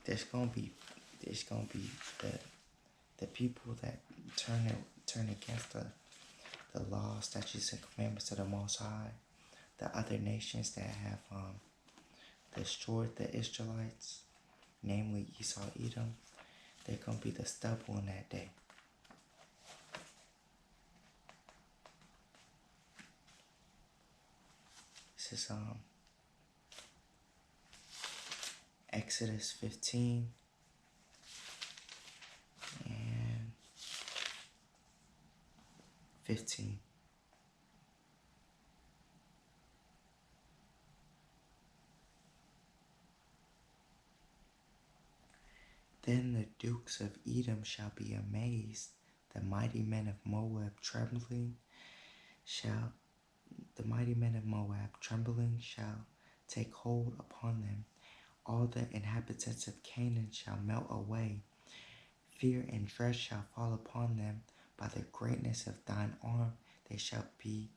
there's gonna be the people that turn against the law, statutes, and commandments of the Most High. The other nations that have destroyed the Israelites, namely Esau, Edom, they're gonna be the stubble in that day. This is Exodus 15 and 15. Then the dukes of Edom shall be amazed, the mighty men of Moab trembling shall take hold upon them. All the inhabitants of Canaan shall melt away. Fear and dread shall fall upon them. By the greatness of thine arm they shall be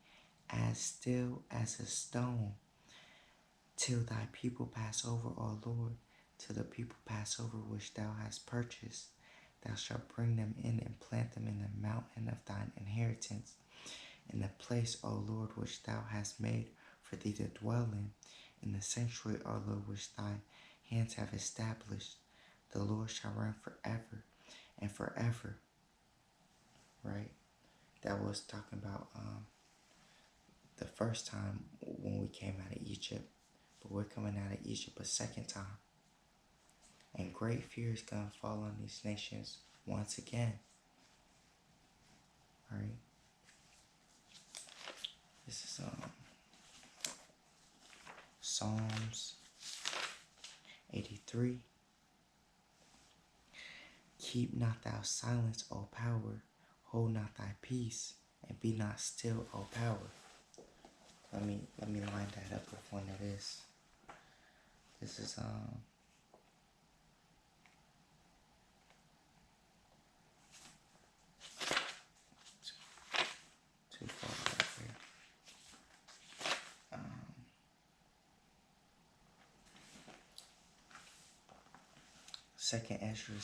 as still as a stone, till thy people pass over, O Lord, till the people pass over which thou hast purchased. Thou shalt bring them in and plant them in the mountain of thine inheritance, in the place, O Lord, which thou hast made for thee to dwell in the sanctuary, O Lord, which thy hands have established. The Lord shall reign forever and forever. Right? That was talking about the first time when we came out of Egypt. But we're coming out of Egypt a second time. And great fear is going to fall on these nations once again. Right? This is Psalms 83. Keep not thou silence, O power, hold not thy peace, and be not still, O power. Let me line that up with one of this. This is too far right here. Second Ezra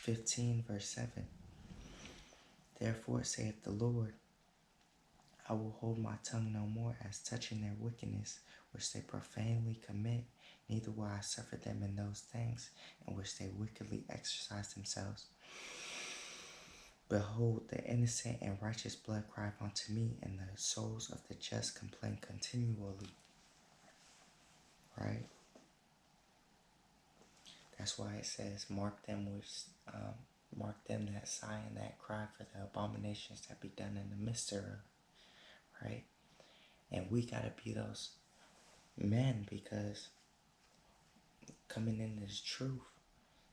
15 verse 7. Therefore saith the Lord, I will hold my tongue no more as touching their wickedness, which they profanely commit, neither will I suffer them in those things in which they wickedly exercise themselves. Behold, the innocent and righteous blood cry unto me, and the souls of the just complain continually. Right? That's why it says, mark them that sigh and that cry for the abominations that be done in the midst thereof. Right? And we gotta be those men, because coming in this truth,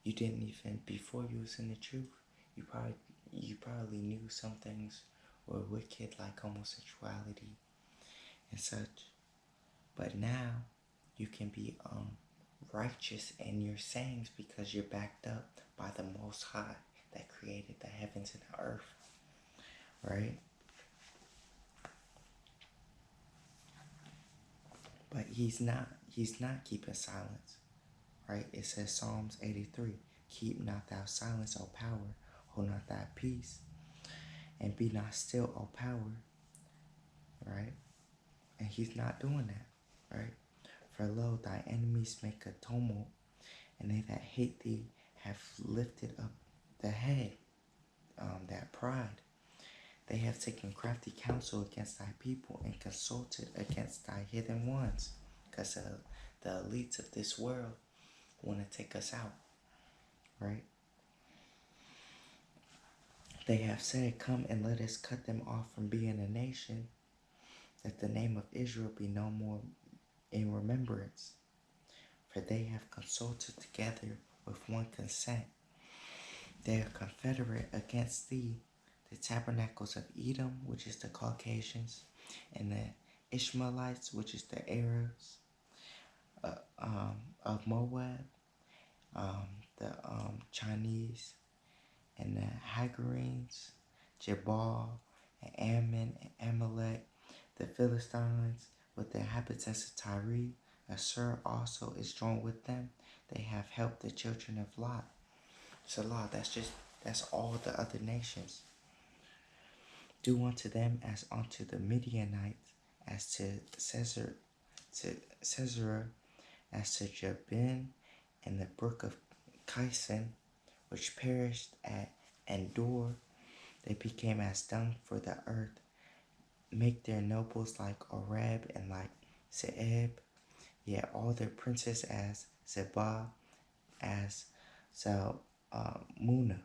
you didn't even, before you was in the truth, you probably knew some things were wicked, like homosexuality and such. But now you can be righteous in your sayings because you're backed up by the Most High that created the heavens and the earth. Right? But he's not keeping silence. Right? It says Psalms 83, keep not thou silence, O power, hold not thy peace, and be not still, O power. Right? And he's not doing that. Right? For lo, thy enemies make a tumult, and they that hate thee have lifted up the head, that pride. They have taken crafty counsel against thy people and consulted against thy hidden ones, because the elites of this world want to take us out. Right? They have said, come and let us cut them off from being a nation, that the name of Israel be no more in remembrance. For they have consulted together with one consent. They are confederate against thee, the tabernacles of Edom, which is the Caucasians, and the Ishmaelites, which is the Arabs, of Moab, the Chinese, and the Hagarenes, Jabal, and Ammon, and Amalek, the Philistines, with the inhabitants of Tyre, Assur also is joined with them. They have helped the children of Lot. Salah, that's all the other nations. Do unto them as unto the Midianites, as to Sisera, as to Jabin and the brook of Kison, which perished at Endor. They became as dung for the earth. Make their nobles like Oreb and like Seeb, yet all their princes as Zebah, as Zalmunna,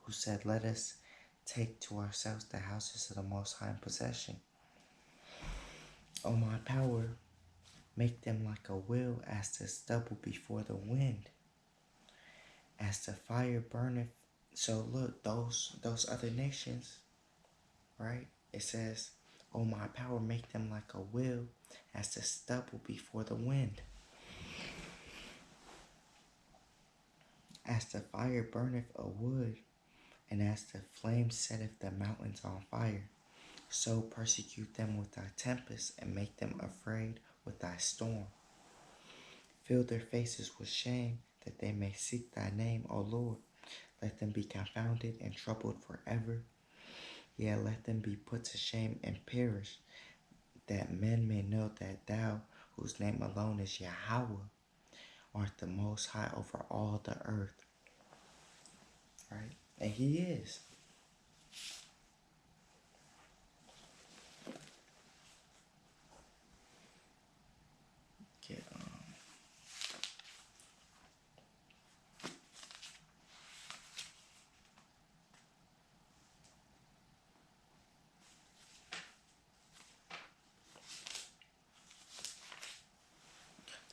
who said, let us take to ourselves the houses of the Most High in possession. O my power, make them like a wheel as the stubble before the wind, as the fire burneth. So look, those other nations, right? It says, O my power, make them like a wheel as the stubble before the wind. As the fire burneth a wood, and as the flame setteth the mountains on fire, so persecute them with thy tempest, and make them afraid with thy storm. Fill their faces with shame, that they may seek thy name, O Lord. Let them be confounded and troubled forever. Yea, let them be put to shame and perish, that men may know that thou, whose name alone is Yahawah, art the most high over all the earth. Right? And he is. Get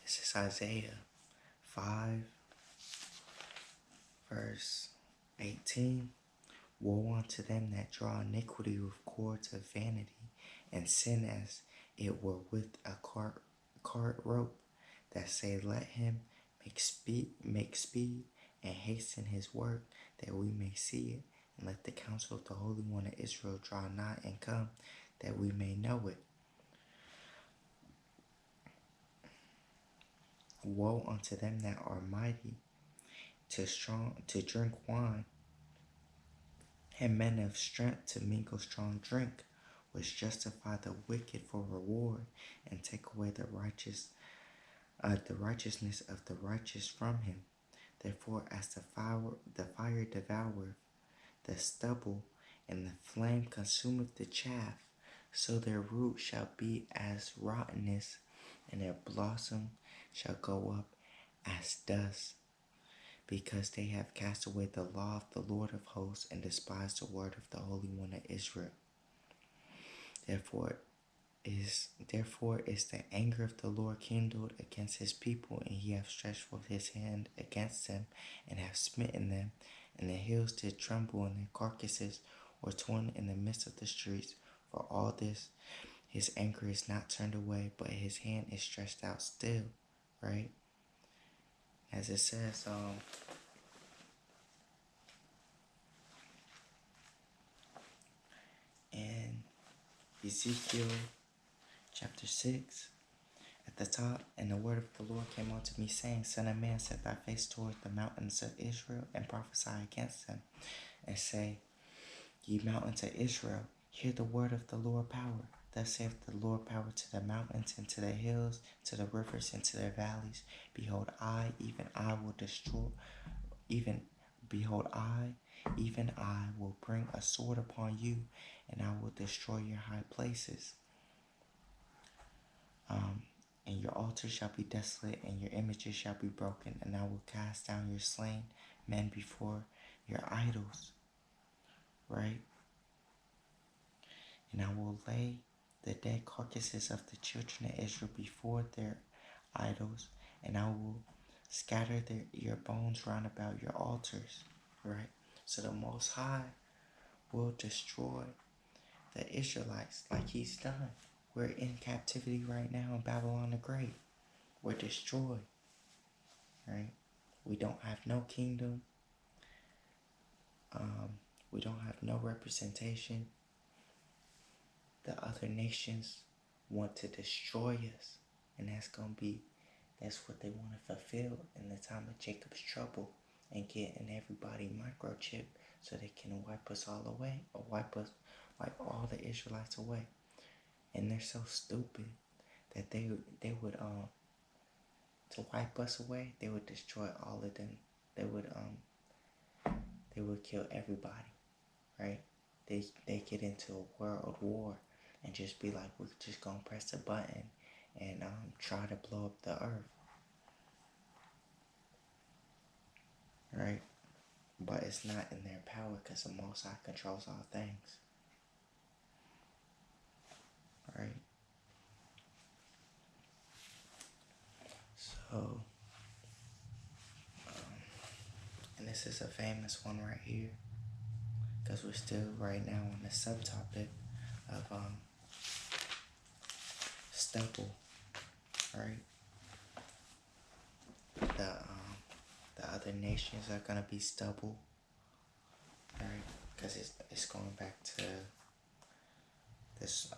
This is Isaiah 5, verse 18. Woe unto them that draw iniquity with cords of vanity, and sin as it were with a cart rope, that say, let him make speed, and hasten his work, that we may see it, and let the counsel of the Holy One of Israel draw nigh and come, that we may know it. Woe unto them that are mighty to drink wine, and men of strength to mingle strong drink, which justify the wicked for reward, and take away the righteousness of the righteous from him. Therefore, as the fire devoureth the stubble, and the flame consumeth the chaff, so their root shall be as rottenness, and their blossom shall go up as dust, because they have cast away the law of the Lord of hosts, and despised the word of the Holy One of Israel. Therefore is the anger of the Lord kindled against his people, and he hath stretched forth his hand against them, and hath smitten them, and the hills did tremble, and their carcasses were torn in the midst of the streets. For all this, his anger is not turned away, but his hand is stretched out still, right? As it says, in Ezekiel chapter 6, at the top, and the word of the Lord came unto me, saying, Son of man, set thy face toward the mountains of Israel, and prophesy against them, and say, Ye mountains of Israel, hear the word of the Lord power. Thus saith the Lord power to the mountains, and to the hills, to the rivers, and to their valleys. Behold, even I will destroy, even I will bring a sword upon you, and I will destroy your high places. And your altars shall be desolate, and your images shall be broken, and I will cast down your slain men before your idols. Right? And I will lay the dead carcasses of the children of Israel before their idols, and I will scatter your bones round about your altars. Right? So the Most High will destroy the Israelites like he's done. We're in captivity right now in Babylon the Great. We're destroyed. Right? We don't have no kingdom. We don't have no representation. The other nations want to destroy us. And that's what they want to fulfill in the time of Jacob's trouble, and getting everybody microchip so they can wipe us all away, or wipe all the Israelites away. And they're so stupid that they would to wipe us away, they would destroy all of them. They would kill everybody, right? They get into a world war and just be like, we're just gonna press a button and try to blow up the earth, right? But it's not in their power, because the Most High controls all things, right? So, and this is a famous one right here, because we're still right now on the subtopic of stubble, right? The other nations are gonna be stubble, right? Because it's going back to this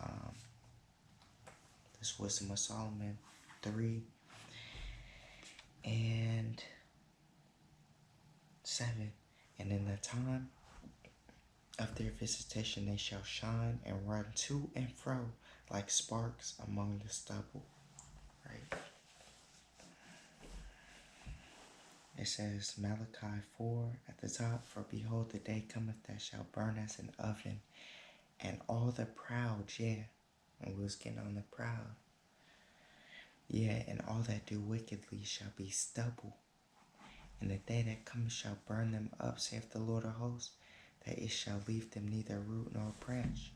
this Wisdom of Solomon 3 and 7. And in the time of their visitation they shall shine and run to and fro like sparks among the stubble, right? It says Malachi 4 at the top, for behold the day cometh that shall burn as an oven, and all the proud, and we was getting on the proud, and all that do wickedly shall be stubble. And the day that cometh shall burn them up, saith the Lord of hosts, that it shall leave them neither root nor branch.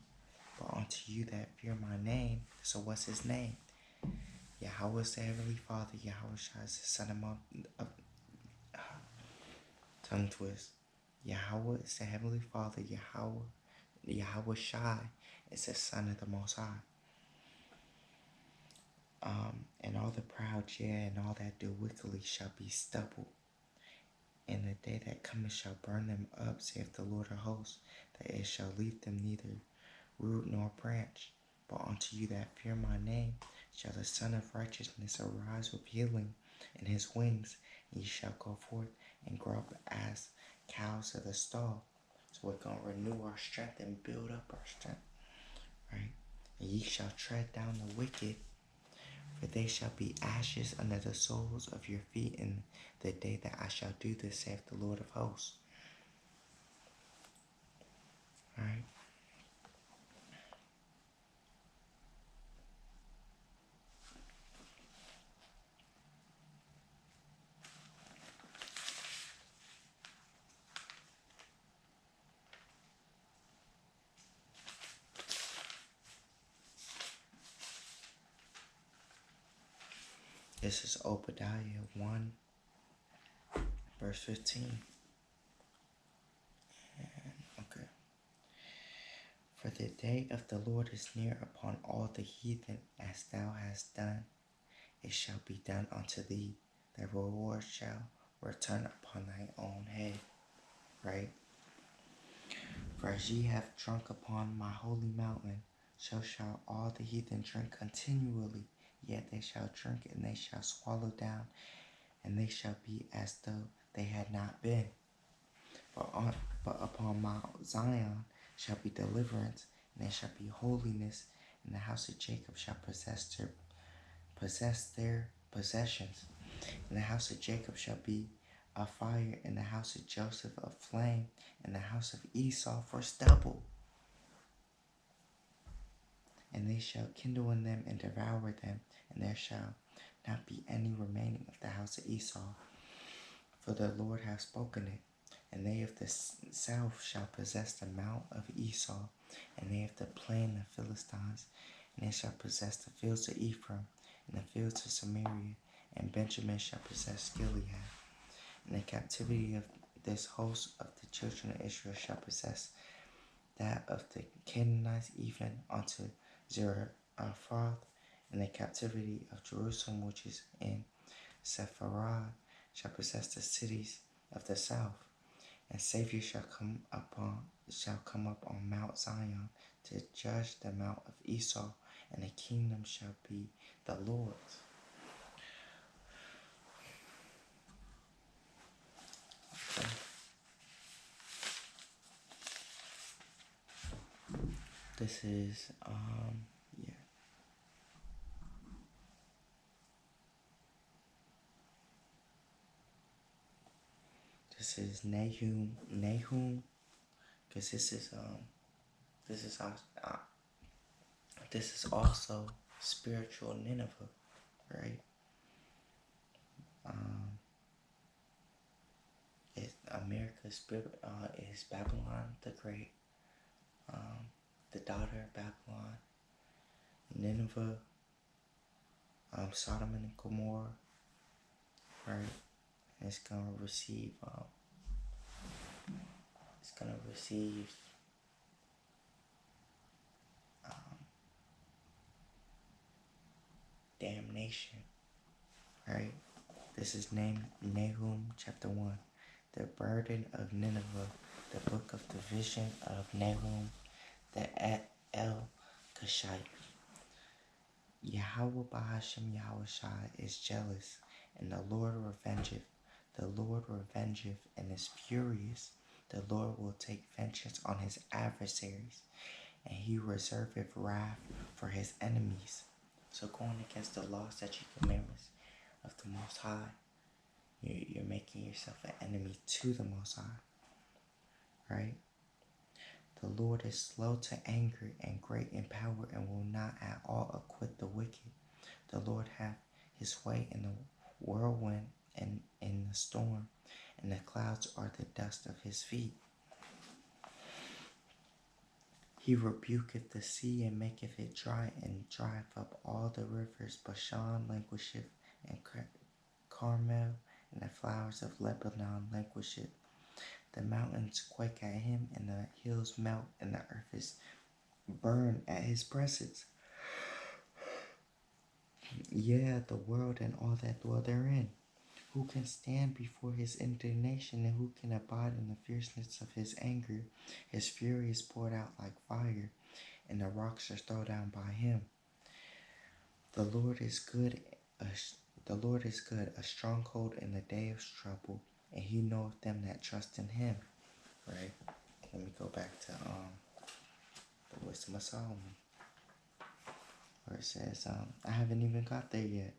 But unto you that fear my name, so what's his name? Yahawah is the Heavenly Father, Yahawashi is the Son of tongue twist. Yahawah is the Heavenly Father, Yahawashi is the Son of the Most High. And all the proud, and all that do wickedly shall be stubble. And the day that cometh shall burn them up, saith the Lord of hosts, that it shall leave them neither root nor branch. But unto you that fear my name shall the Son of Righteousness arise with healing in his wings, and ye shall go forth and grow up as cows of the stall. So we're going to renew our strength and build up our strength, right? And ye shall tread down the wicked, for they shall be ashes under the soles of your feet in the day that I shall do this, saith the Lord of hosts. Right? This is Obadiah 1, verse 15. Okay. For the day of the Lord is near upon all the heathen, as thou hast done, it shall be done unto thee. Thy reward shall return upon thy own head. Right? For as ye have drunk upon my holy mountain, so shall all the heathen drink continually. Yet they shall drink, and they shall swallow down, and they shall be as though they had not been. But upon Mount Zion shall be deliverance, and there shall be holiness, and the house of Jacob shall possess their possessions. And the house of Jacob shall be a fire, and the house of Joseph a flame, and the house of Esau for stubble. And they shall kindle in them and devour them, and there shall not be any remaining of the house of Esau. For the Lord hath spoken it. And they of the south shall possess the mount of Esau, and they of the plain of Philistines, and they shall possess the fields of Ephraim, and the fields of Samaria, and Benjamin shall possess Gilead. And the captivity of this host of the children of Israel shall possess that of the Canaanites, even unto Zarephath, and the captivity of Jerusalem, which is in Sepharad, shall possess the cities of the south. And Savior shall come up on Mount Zion to judge the mount of Esau, and the kingdom shall be the Lord's. This is yeah. This is Nahum, because this is uh, this is also spiritual Nineveh, right? Um, America's spirit is Babylon the Great, the daughter of Babylon, Nineveh, Sodom and Gomorrah, right? And it's gonna receive um, damnation, right? This is Nahum chapter 1. The burden of Nineveh, the book of the vision of Nahum, the El Kashai. Yahawah Bahashem Yahawashi is jealous, and the Lord revengeth. The Lord revengeth and is furious. The Lord will take vengeance on his adversaries, and he reserveth wrath for his enemies. So going against the law, statutes, commandments of the Most High, you're making yourself an enemy to the Most High, right? The Lord is slow to anger and great in power, and will not at all acquit the wicked. The Lord hath his way in the whirlwind and in the storm, and the clouds are the dust of his feet. He rebuketh the sea and maketh it dry, and drieth up all the rivers. Bashan languisheth, and Carmel and the flowers of Lebanon languisheth. The mountains quake at him, and the hills melt, and the earth is burned at his presence. Yeah, the world and all that dwell therein. Who can stand before his indignation, and who can abide in the fierceness of his anger? His fury is poured out like fire, and the rocks are thrown down by him. The Lord is good, the Lord is good, a stronghold in the day of trouble, and he knoweth them that trust in him. Right? Let me go back to the Wisdom of Solomon, where it says, I haven't even got there yet.